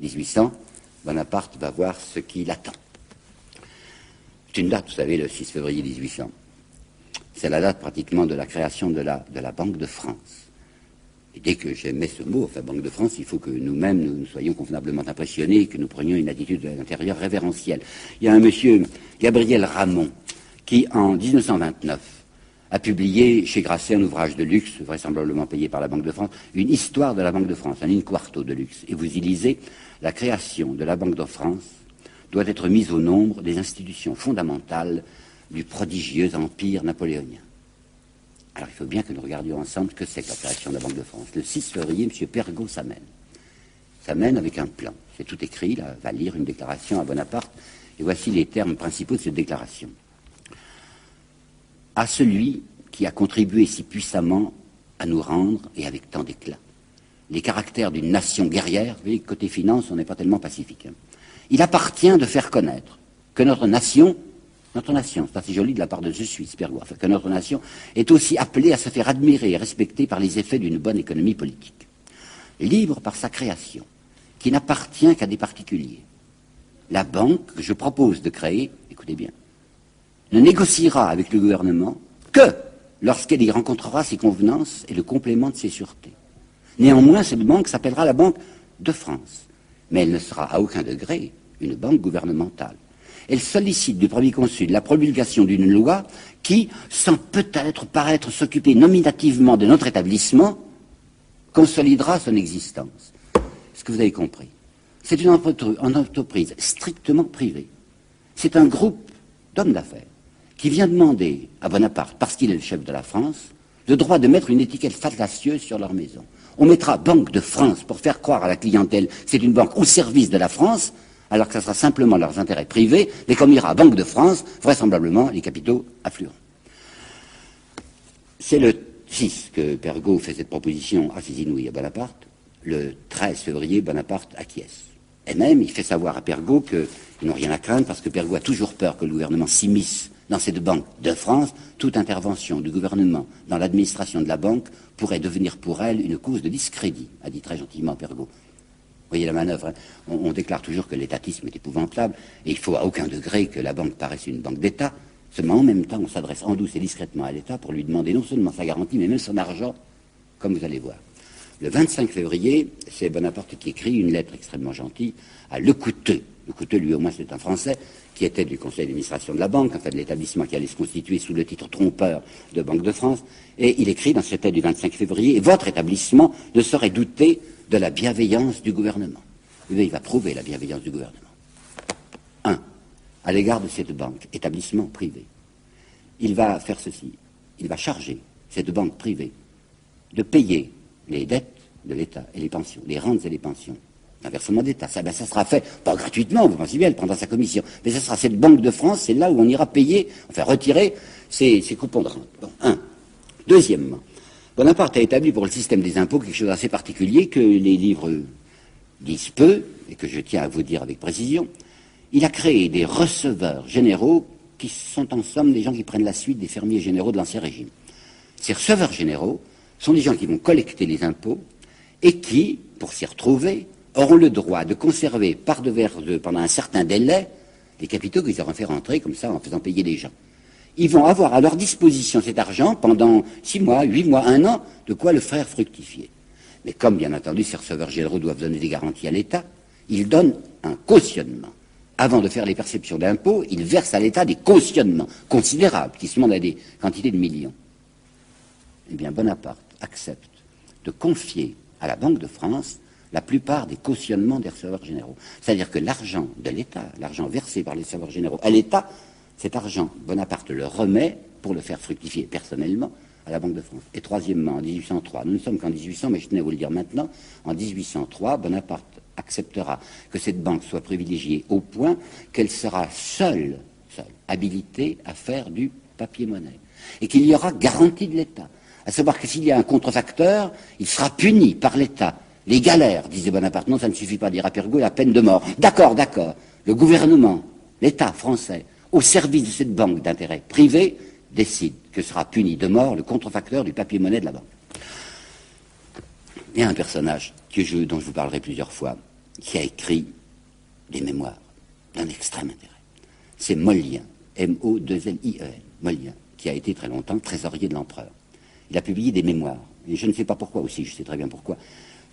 1800, Bonaparte va voir ce qui l'attend. C'est une date, vous savez, le 6 février 1800. C'est la date pratiquement de la création de la Banque de France. Et dès que j'aimais ce mot, enfin Banque de France, il faut que nous-mêmes nous soyons convenablement impressionnés et que nous prenions une attitude de l'intérieur révérentielle. Il y a un monsieur, Gabriel Ramon, qui en 1929 a publié chez Grasset un ouvrage de luxe, vraisemblablement payé par la Banque de France, une histoire de la Banque de France, un in-quarto de luxe. Et vous y lisez, la création de la Banque de France doit être mise au nombre des institutions fondamentales du prodigieux empire napoléonien. Alors il faut bien que nous regardions ensemble ce que c'est que la création de la Banque de France. Le 6 février, M. Pergaud s'amène. S'amène avec un plan. C'est tout écrit, là, va lire une déclaration à Bonaparte, et voici les termes principaux de cette déclaration. À celui qui a contribué si puissamment à nous rendre, et avec tant d'éclat, les caractères d'une nation guerrière, vous voyez, côté finance, on n'est pas tellement pacifique. Hein. Il appartient de faire connaître que notre nation, c'est pas si joli de la part de Je suis, Pergaud, que notre nation est aussi appelée à se faire admirer et respecter par les effets d'une bonne économie politique. Libre par sa création, qui n'appartient qu'à des particuliers. La banque que je propose de créer, écoutez bien, ne négociera avec le gouvernement que lorsqu'elle y rencontrera ses convenances et le complément de ses sûretés. Néanmoins, cette banque s'appellera la Banque de France, mais elle ne sera à aucun degré une banque gouvernementale. Elle sollicite du Premier Consul la promulgation d'une loi qui, sans peut-être paraître s'occuper nominativement de notre établissement, consolidera son existence. Est-ce que vous avez compris? C'est une entreprise strictement privée. C'est un groupe d'hommes d'affaires qui vient demander à Bonaparte, parce qu'il est le chef de la France, le droit de mettre une étiquette fallacieuse sur leur maison. On mettra Banque de France pour faire croire à la clientèle c'est une banque au service de la France, alors que ce sera simplement leurs intérêts privés, mais comme il y aura Banque de France, vraisemblablement, les capitaux afflueront. C'est le 6 que Pergaud fait cette proposition assez inouïe à Bonaparte. Le 13 février, Bonaparte acquiesce. Et même, il fait savoir à Pergaud qu'ils n'ont rien à craindre, parce que Pergaud a toujours peur que le gouvernement s'immisce dans cette Banque de France. Toute intervention du gouvernement dans l'administration de la banque pourrait devenir pour elle une cause de discrédit, a dit très gentiment Pergaud. Vous voyez la manœuvre, hein. On déclare toujours que l'étatisme est épouvantable, et il faut à aucun degré que la banque paraisse une banque d'État. Seulement, en même temps, on s'adresse en douce et discrètement à l'État pour lui demander non seulement sa garantie, mais même son argent, comme vous allez voir. Le 25 février, c'est Bonaparte qui écrit une lettre extrêmement gentille à Lecouteux. Lecouteux, lui au moins c'est un Français, qui était du conseil d'administration de la banque, enfin de l'établissement qui allait se constituer sous le titre trompeur de Banque de France, et il écrit dans cette lettre du 25 février, votre établissement ne saurait douter de la bienveillance du gouvernement. Il va prouver la bienveillance du gouvernement. 1. À l'égard de cette banque, établissement privé, il va faire ceci. Il va charger cette banque privée de payer les dettes de l'État et les pensions, les rentes et les pensions. Un versement d'État. Ça sera fait, pas gratuitement, vous pensez bien, elle prendra sa commission, mais ce sera cette Banque de France, c'est là où on ira payer, enfin retirer ces coupons de rente. Bon, 1. Deuxièmement, Bonaparte a établi pour le système des impôts quelque chose d'assez particulier que les livres disent peu, et que je tiens à vous dire avec précision. Il a créé des receveurs généraux qui sont en somme des gens qui prennent la suite des fermiers généraux de l'Ancien Régime. Ces receveurs généraux sont des gens qui vont collecter les impôts et qui, pour s'y retrouver, auront le droit de conserver par devers eux, pendant un certain délai, les capitaux qu'ils auront fait rentrer comme ça en faisant payer les gens. Ils vont avoir à leur disposition cet argent pendant 6 mois, 8 mois, 1 an, de quoi le faire fructifier. Mais comme, bien entendu, ces receveurs généraux doivent donner des garanties à l'État, ils donnent un cautionnement. Avant de faire les perceptions d'impôts, ils versent à l'État des cautionnements considérables, qui se montent à des quantités de millions. Eh bien, Bonaparte accepte de confier à la Banque de France la plupart des cautionnements des receveurs généraux. C'est-à-dire que l'argent de l'État, l'argent versé par les receveurs généraux à l'État, cet argent, Bonaparte le remet pour le faire fructifier personnellement à la Banque de France. Et troisièmement, en 1803, nous ne sommes qu'en 1800, mais je tenais à vous le dire maintenant, en 1803, Bonaparte acceptera que cette banque soit privilégiée au point qu'elle sera seule habilitée à faire du papier-monnaie. Et qu'il y aura garantie de l'État. À savoir que s'il y a un contrefacteur, il sera puni par l'État. Les galères, disait Bonaparte. Non, ça ne suffit pas, dira Pergaud, la peine de mort. D'accord, d'accord. Le gouvernement, l'État français, au service de cette banque d'intérêt privé, décide que sera puni de mort le contrefacteur du papier-monnaie de la banque. Il y a un personnage dont je vous parlerai plusieurs fois, qui a écrit des mémoires d'un extrême intérêt. C'est Mollien, M-O-2-L-I-E-N, Mollien, qui a été très longtemps trésorier de l'empereur. Il a publié des mémoires, et je ne sais pas pourquoi aussi, je sais très bien pourquoi.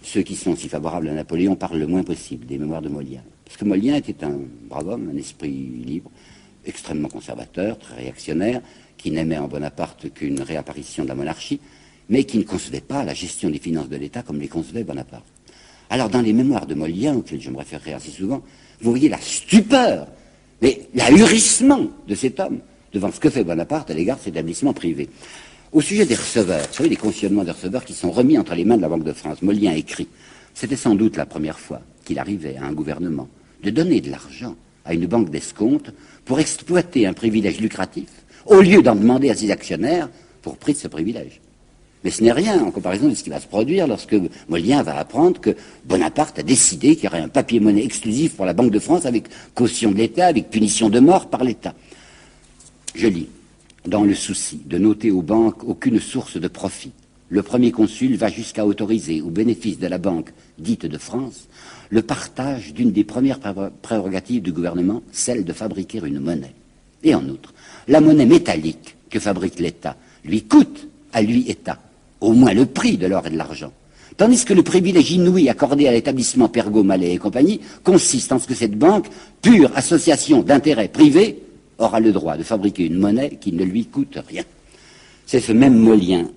Ceux qui sont si favorables à Napoléon parlent le moins possible des mémoires de Mollien. Parce que Mollien était un brave homme, un esprit libre, extrêmement conservateur, très réactionnaire, qui n'aimait en Bonaparte qu'une réapparition de la monarchie, mais qui ne concevait pas la gestion des finances de l'État comme les concevait Bonaparte. Alors, dans les mémoires de Mollien, auxquels je me référerai assez souvent, vous voyez la stupeur, mais l'ahurissement de cet homme devant ce que fait Bonaparte à l'égard de cet établissement privé. Au sujet des receveurs, vous savez, les cautionnements des receveurs qui sont remis entre les mains de la Banque de France, Mollien écrit, c'était sans doute la première fois qu'il arrivait à un gouvernement de donner de l'argent à une banque d'escompte pour exploiter un privilège lucratif, au lieu d'en demander à ses actionnaires pour prix de ce privilège. Mais ce n'est rien en comparaison de ce qui va se produire lorsque Mollien va apprendre que Bonaparte a décidé qu'il y aurait un papier-monnaie exclusif pour la Banque de France avec caution de l'État, avec punition de mort par l'État. Je lis, dans le souci de noter aux banques aucune source de profit, le premier consul va jusqu'à autoriser, au bénéfice de la Banque dite de France, le partage d'une des premières prérogatives du gouvernement, celle de fabriquer une monnaie. Et en outre, la monnaie métallique que fabrique l'État lui coûte à lui, État, au moins le prix de l'or et de l'argent. Tandis que le privilège inouï accordé à l'établissement Pergaud, Mallet et compagnie consiste en ce que cette banque, pure association d'intérêts privés, aura le droit de fabriquer une monnaie qui ne lui coûte rien. C'est ce même Mollien,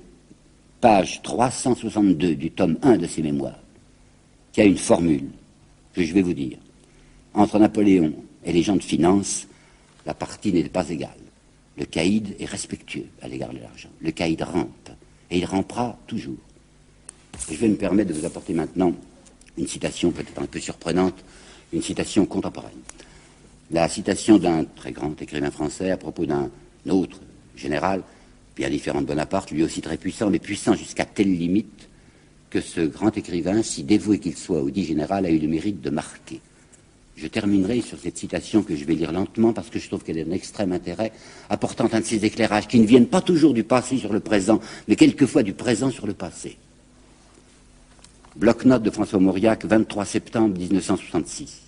page 362 du tome 1 de ses mémoires, qui a une formule que je vais vous dire. Entre Napoléon et les gens de finance, la partie n'est pas égale. Le caïd est respectueux à l'égard de l'argent. Le caïd rampe, et il rampera toujours. Et je vais me permettre de vous apporter maintenant une citation peut-être un peu surprenante, une citation contemporaine. La citation d'un très grand écrivain français à propos d'un autre général, bien différent de Bonaparte, lui aussi très puissant, mais puissant jusqu'à telle limite que ce grand écrivain, si dévoué qu'il soit au dit général, a eu le mérite de marquer. Je terminerai sur cette citation que je vais lire lentement parce que je trouve qu'elle est d'un extrême intérêt, apportant un de ces éclairages qui ne viennent pas toujours du passé sur le présent, mais quelquefois du présent sur le passé. Bloc-notes de François Mauriac, 23 septembre 1966.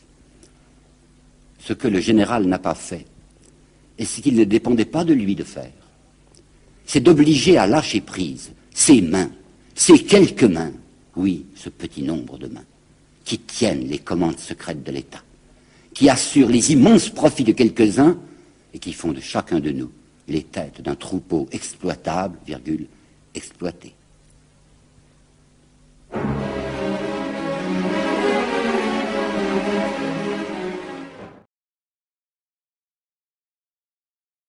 Ce que le général n'a pas fait, et ce qu'il ne dépendait pas de lui de faire, c'est d'obliger à lâcher prise ses mains, ces quelques mains, oui, ce petit nombre de mains, qui tiennent les commandes secrètes de l'État, qui assurent les immenses profits de quelques-uns et qui font de chacun de nous les têtes d'un troupeau exploitable, virgule, exploité.